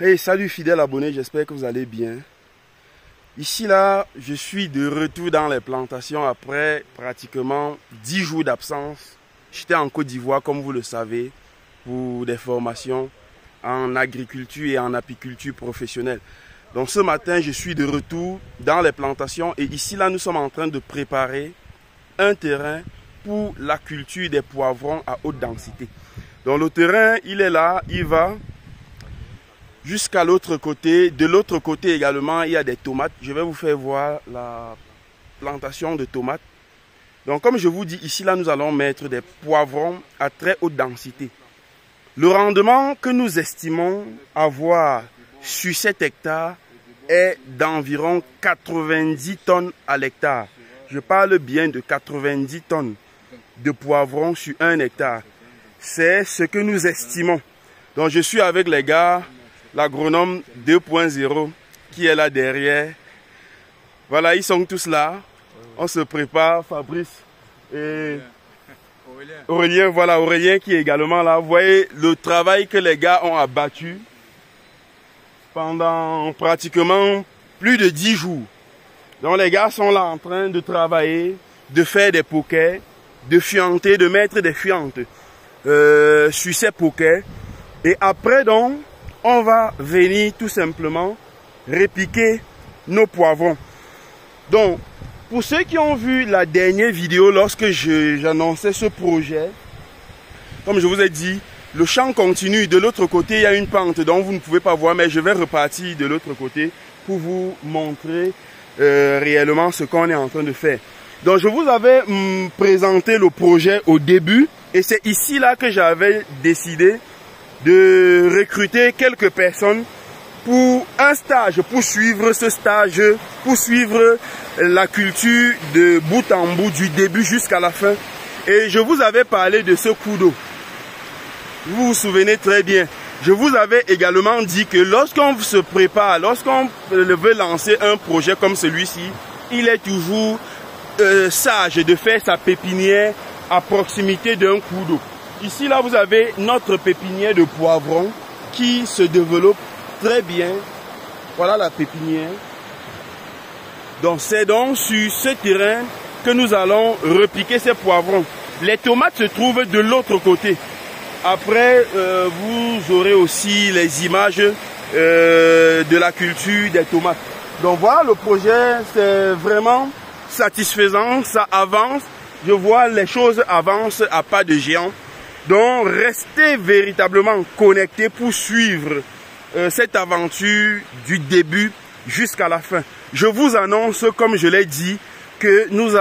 Hey, salut fidèles abonnés, j'espère que vous allez bien. Ici là, je suis de retour dans les plantations après pratiquement 10 jours d'absence. J'étais en Côte d'Ivoire, comme vous le savez, pour des formations en agriculture et en apiculture professionnelle. Donc ce matin, je suis de retour dans les plantations et ici là, nous sommes en train de préparer un terrain pour la culture des poivrons à haute densité. Donc le terrain, il est là, il va jusqu'à l'autre côté. De l'autre côté également, il y a des tomates. Je vais vous faire voir la plantation de tomates. Donc comme je vous dis, ici là, nous allons mettre des poivrons à très haute densité. Le rendement que nous estimons avoir sur cet hectare est d'environ 90 tonnes à l'hectare. Je parle bien de 90 tonnes de poivrons sur un hectare. C'est ce que nous estimons. Donc je suis avec les gars, l'agronome 2.0 qui est là derrière. Voilà, ils sont tous là. On se prépare, Fabrice et Aurélien. Voilà, Aurélien qui est également là. Vous voyez le travail que les gars ont abattu pendant pratiquement plus de 10 jours. Donc les gars sont là en train de travailler, de faire des poquets, de fianter, de mettre des fientes sur ces poquets. Et après donc, on va venir tout simplement répiquer nos poivrons. Donc, pour ceux qui ont vu la dernière vidéo lorsque j'annonçais ce projet, comme je vous ai dit, le champ continue. De l'autre côté, il y a une pente dont vous ne pouvez pas voir, mais je vais repartir de l'autre côté pour vous montrer réellement ce qu'on est en train de faire. Donc, je vous avais présenté le projet au début et c'est ici là que j'avais décidé de recruter quelques personnes pour un stage, pour suivre ce stage, pour suivre la culture de bout en bout, du début jusqu'à la fin. Et je vous avais parlé de ce coup d'eau. Vous vous souvenez très bien. Je vous avais également dit que lorsqu'on se prépare, lorsqu'on veut lancer un projet comme celui-ci, il est toujours sage de faire sa pépinière à proximité d'un cours d'eau. Ici, là, vous avez notre pépinière de poivrons qui se développe très bien. Voilà la pépinière. Donc, c'est donc sur ce terrain que nous allons repiquer ces poivrons. Les tomates se trouvent de l'autre côté. Après, vous aurez aussi les images de la culture des tomates. Donc, voilà, le projet, c'est vraiment satisfaisant. Ça avance. Je vois les choses avancent à pas de géant. Donc, restez véritablement connectés pour suivre cette aventure du début jusqu'à la fin. Je vous annonce, comme je l'ai dit, que nous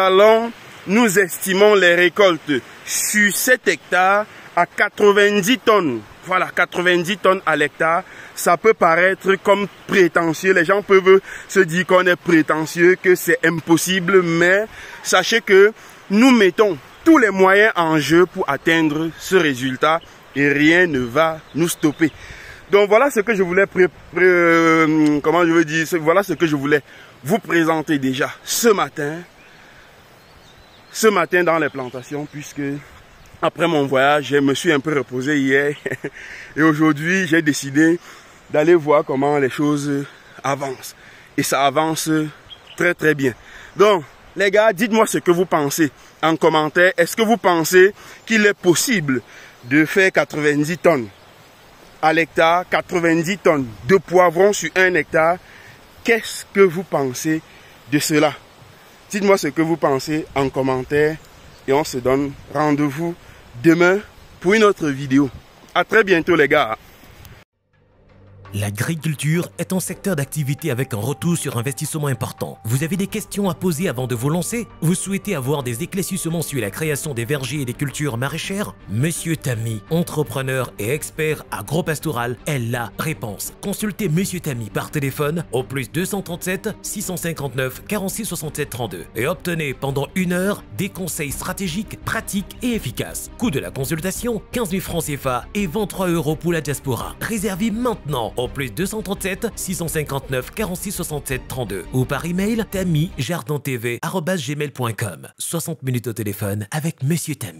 estimons les récoltes sur 7 hectares à 90 tonnes. Voilà, 90 tonnes à l'hectare. Ça peut paraître comme prétentieux. Les gens peuvent se dire qu'on est prétentieux, que c'est impossible. Mais sachez que nous mettons tous les moyens en jeu pour atteindre ce résultat et rien ne va nous stopper. Donc voilà ce que je voulais voilà ce que je voulais vous présenter déjà ce matin dans les plantations, puisque après mon voyage, je me suis un peu reposé hier et aujourd'hui j'ai décidé d'aller voir comment les choses avancent et ça avance très très bien. Donc les gars, dites-moi ce que vous pensez en commentaire. Est-ce que vous pensez qu'il est possible de faire 90 tonnes à l'hectare, 90 tonnes de poivrons sur un hectare? Qu'est-ce que vous pensez de cela? Dites-moi ce que vous pensez en commentaire et on se donne rendez-vous demain pour une autre vidéo. À très bientôt les gars. L'agriculture est un secteur d'activité avec un retour sur investissement important. Vous avez des questions à poser avant de vous lancer? Vous souhaitez avoir des éclaircissements sur la création des vergers et des cultures maraîchères? Monsieur Tami, entrepreneur et expert agropastoral, est la réponse. Consultez Monsieur Tami par téléphone au +237 659 46 67 32 et obtenez pendant 1 heure des conseils stratégiques, pratiques et efficaces. Coût de la consultation 15 000 francs CFA et 23 € pour la diaspora. Réservez maintenant au +237 659 46 67 32 ou par email tamijardintv@gmail.com. 60 minutes au téléphone avec Monsieur Tami.